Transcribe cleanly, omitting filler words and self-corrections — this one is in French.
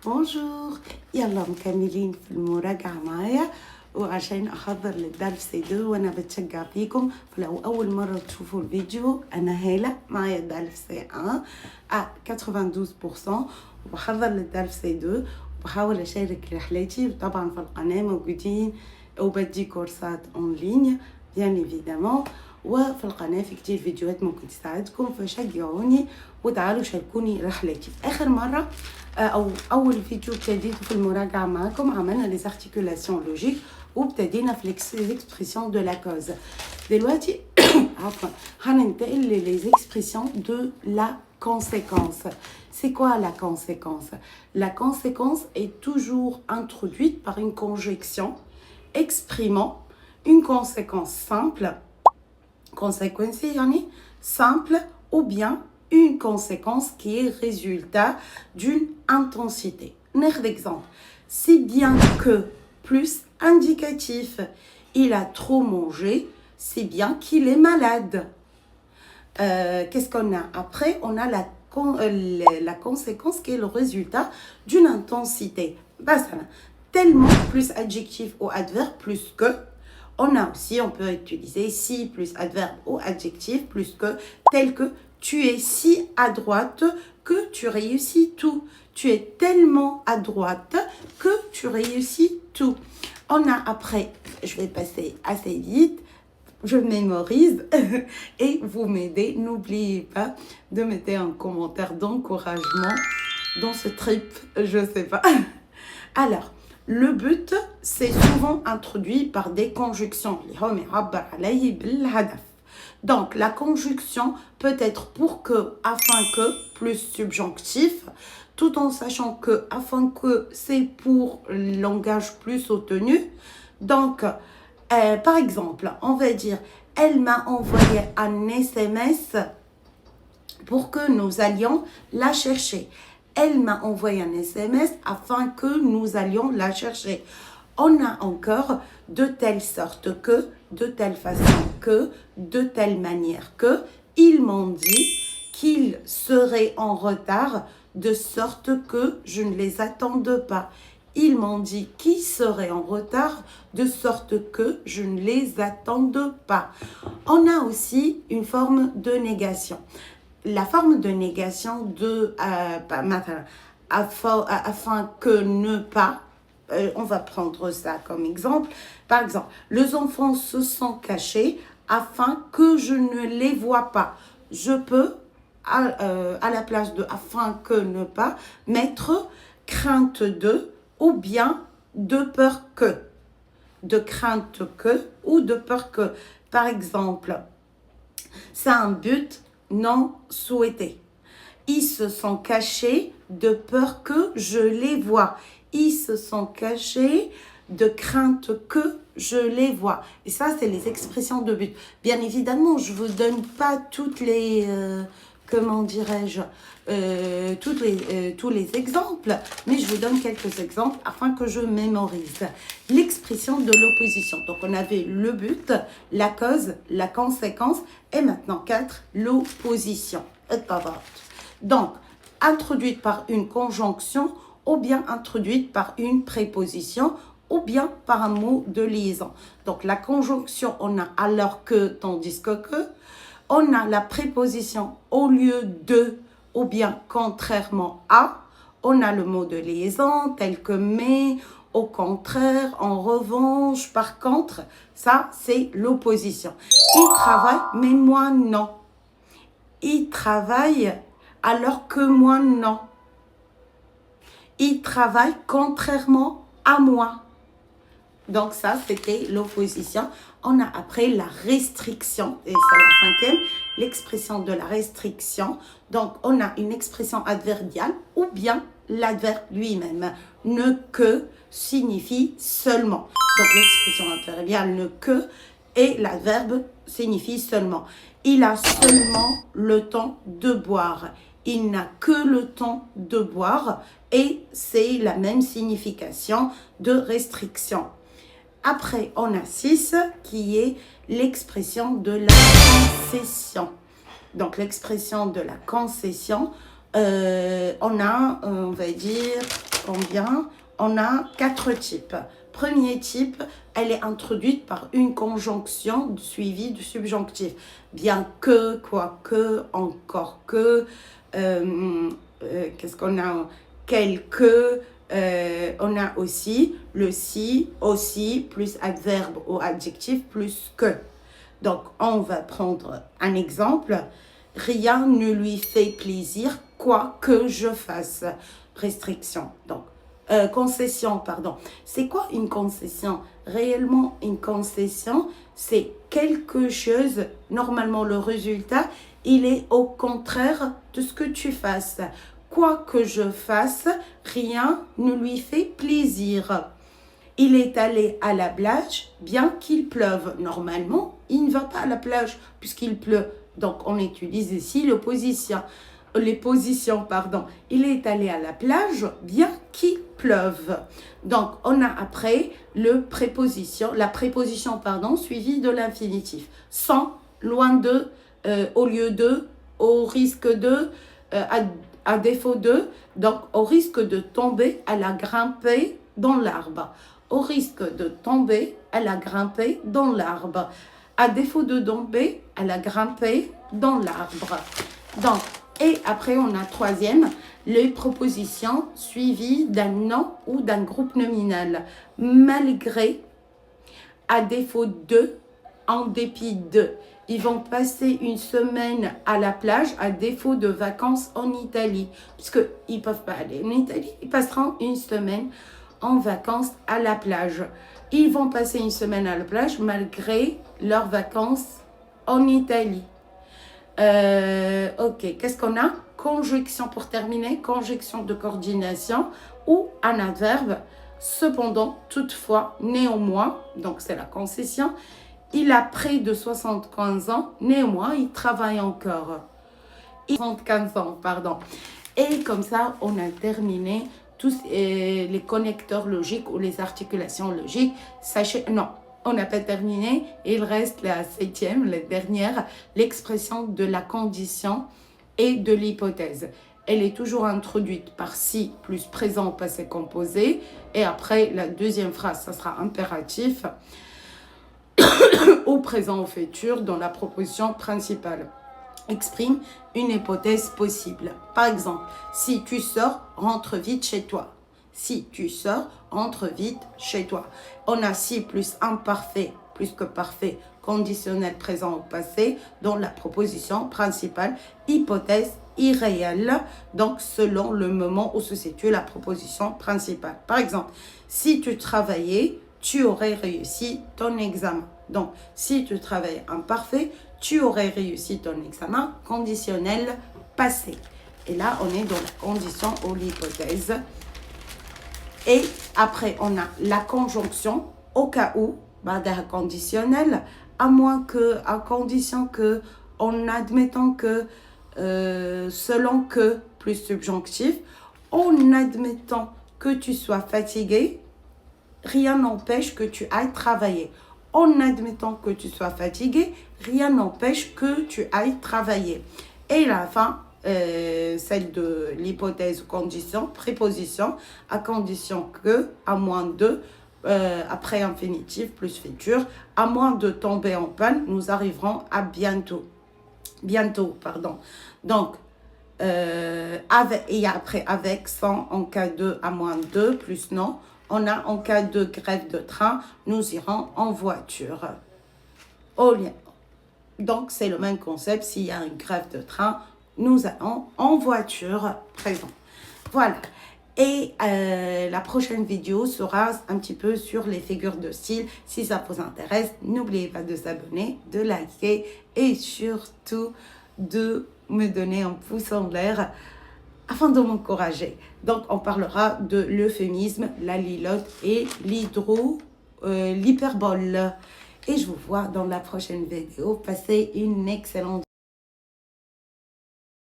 بونجور. يلا مكملين في المراجعة معايا وعشان أحضر للدرس سي 2 وأنا بتشجع فيكم. فلو أول مرة تشوفوا الفيديو أنا هالة معايا الدرس سي 1 92% وبحضر للدرس سي 2 وبحاول أشارك رحلتي. طبعا في القناة موجودين وبدي كورسات أون ليني بيان إيفيدامون، وفي القناة في كتير فيديوهات ممكن تساعدكم، فشجعوني وتعالوا شاركوني رحلتي. آخر مرة أو أول فيديو ابتديت في المراجعة معكم عملنا لي زارتيكولاسيون لوجيك وابتدينا في ليكسبريسيون دو لا كوز. دلوقتي عفوا هننتقل لي زيكسبريسيون دو لا conséquence. C'est quoi la conséquence? La conséquence est toujours introduite par une conjonction exprimant une conséquence simple, conséquence yani simple, ou bien une conséquence qui est résultat d'une intensité. Un exemple, si bien que plus indicatif, il a trop mangé, c'est bien qu'il est malade. Qu'est-ce qu'on a après? On a la conséquence qui est le résultat d'une intensité. Tellement plus adjectif ou adverbe plus que. On a aussi, on peut utiliser si plus adverbe ou adjectif plus que, tel que tu es si à droite que tu réussis tout. Tu es tellement à droite que tu réussis tout. On a après, je vais passer assez vite, je mémorise et vous m'aidez. N'oubliez pas de mettre un commentaire d'encouragement dans ce trip, je sais pas. Alors, le but, c'est souvent introduit par des conjunctions. Donc, la conjonction peut être pour que, afin que, plus subjonctif, tout en sachant que, afin que, c'est pour langage plus soutenu. Donc, par exemple, on va dire, elle m'a envoyé un SMS pour que nous allions la chercher. Elle m'a envoyé un SMS afin que nous allions la chercher. On a encore de telle sorte que, de telle façon que, de telle manière que, ils m'ont dit qu'ils seraient en retard de sorte que je ne les attende pas. Ils m'ont dit qu'ils seraient en retard de sorte que je ne les attende pas. On a aussi une forme de négation. La forme de négation de afin que ne pas, on va prendre ça comme exemple. Par exemple, les enfants se sont cachés afin que je ne les vois pas. Je peux, à la place de afin que ne pas, mettre crainte de ou bien de peur que. De crainte que ou de peur que. Par exemple, c'est un but non souhaité. Ils se sont cachés de peur que je les vois. Ils se sont cachés de crainte que je les vois. Et ça, c'est les expressions de but. Bien évidemment, je ne vous donne pas toutes les... comment dirais-je, tous les exemples, mais je vous donne quelques exemples afin que je mémorise. L'expression de l'opposition. Donc, on avait le but, la cause, la conséquence, et maintenant 4, l'opposition. Donc, introduite par une conjonction ou bien introduite par une préposition ou bien par un mot de liaison. Donc, la conjonction, on a alors que, tandis que. On a la préposition au lieu de ou bien contrairement à. On a le mot de liaison tel que mais, au contraire, en revanche, par contre. Ça, c'est l'opposition. Il travaille, mais moi non. Il travaille alors que moi non. Il travaille contrairement à moi. Donc ça, c'était l'opposition. On a après la restriction, et c'est la 5e, l'expression de la restriction. Donc, on a une expression adverbiale ou bien l'adverbe lui-même. Ne que signifie seulement. Donc, l'expression adverbiale ne que et l'adverbe signifie seulement. Il a seulement le temps de boire. Il n'a que le temps de boire et c'est la même signification de restriction. Après, on a 6 qui est l'expression de la concession. Donc, l'expression de la concession, on a, on va dire, combien? On a 4 types. Premier type, elle est introduite par une conjonction suivie du subjonctif. Bien que, quoique, encore que, qu'est-ce qu'on a? Quelque, on a aussi le si, aussi, plus adverbe ou adjectif, plus que. Donc, on va prendre un exemple. Rien ne lui fait plaisir, quoi que je fasse. Restriction. Donc, concession, pardon. C'est quoi une concession? Réellement, une concession, c'est quelque chose, normalement le résultat, il est au contraire de ce que tu fasses. Quoi que je fasse, rien ne lui fait plaisir. Il est allé à la plage, bien qu'il pleuve. Normalement, il ne va pas à la plage puisqu'il pleut. Donc, on utilise ici les positions, pardon. Il est allé à la plage, bien qu'il pleuve. Donc, on a après la préposition, suivie de l'infinitif. Sans, loin de, au lieu de, au risque de, à défaut de. Donc, au risque de tomber, elle a grimpé dans l'arbre. Au risque de tomber, elle a grimpé dans l'arbre. À défaut de tomber, elle a grimpé dans l'arbre. Donc, et après, on a troisième, les propositions suivies d'un nom ou d'un groupe nominal. Malgré, à défaut de, en dépit de. Ils vont passer une semaine à la plage à défaut de vacances en Italie. Puisqu'ils ne peuvent pas aller en Italie, ils passeront une semaine en vacances à la plage. Ils vont passer une semaine à la plage malgré leurs vacances en Italie. Ok, qu'est-ce qu'on a? Conjonction pour terminer, conjonction de coordination ou un adverbe. Cependant, toutefois, néanmoins, donc c'est la concession, il a près de 75 ans, néanmoins, il travaille encore. 75 ans, pardon. Et comme ça, on a terminé tous les connecteurs logiques ou les articulations logiques. Sachez, non, on n'a pas terminé. Il reste la 7e, la dernière, l'expression de la condition et de l'hypothèse. Elle est toujours introduite par si plus présent passé composé. Et après, la deuxième phrase, ça sera impératif au présent au futur dans la proposition principale. Exprime une hypothèse possible. Par exemple, si tu sors, rentre vite chez toi. Si tu sors, rentre vite chez toi. On a si plus imparfait, plus que parfait, conditionnel présent au passé, dans la proposition principale, hypothèse irréelle, donc selon le moment où se situe la proposition principale. Par exemple, si tu travaillais, tu aurais réussi ton examen. Donc, si tu travailles imparfait, tu aurais réussi ton examen conditionnel passé. Et là, on est dans la condition ou l'hypothèse. Et après, on a la conjonction au cas où, conditionnel, à condition que, en admettant que, selon que, plus subjonctif, en admettant que tu sois fatigué, rien n'empêche que tu ailles travailler. En admettant que tu sois fatigué, rien n'empêche que tu ailles travailler. Et la fin, celle de l'hypothèse condition, préposition, à condition que, à moins de, après infinitif plus futur, à moins de tomber en panne, nous arriverons à bientôt. Bientôt, pardon. Donc, avec, et après, avec, sans, en cas de, à moins de, plus non. On a en cas de grève de train, nous irons en voiture. Donc, c'est le même concept. S'il y a une grève de train, nous allons en voiture présent. Voilà. Et la prochaine vidéo sera un petit peu sur les figures de style. Si ça vous intéresse, n'oubliez pas de s'abonner, de liker et surtout de me donner un pouce en l'air afin de m'encourager. Donc, on parlera de l'euphémisme, la lilote et l'hyperbole. Et je vous vois dans la prochaine vidéo. Passez une excellente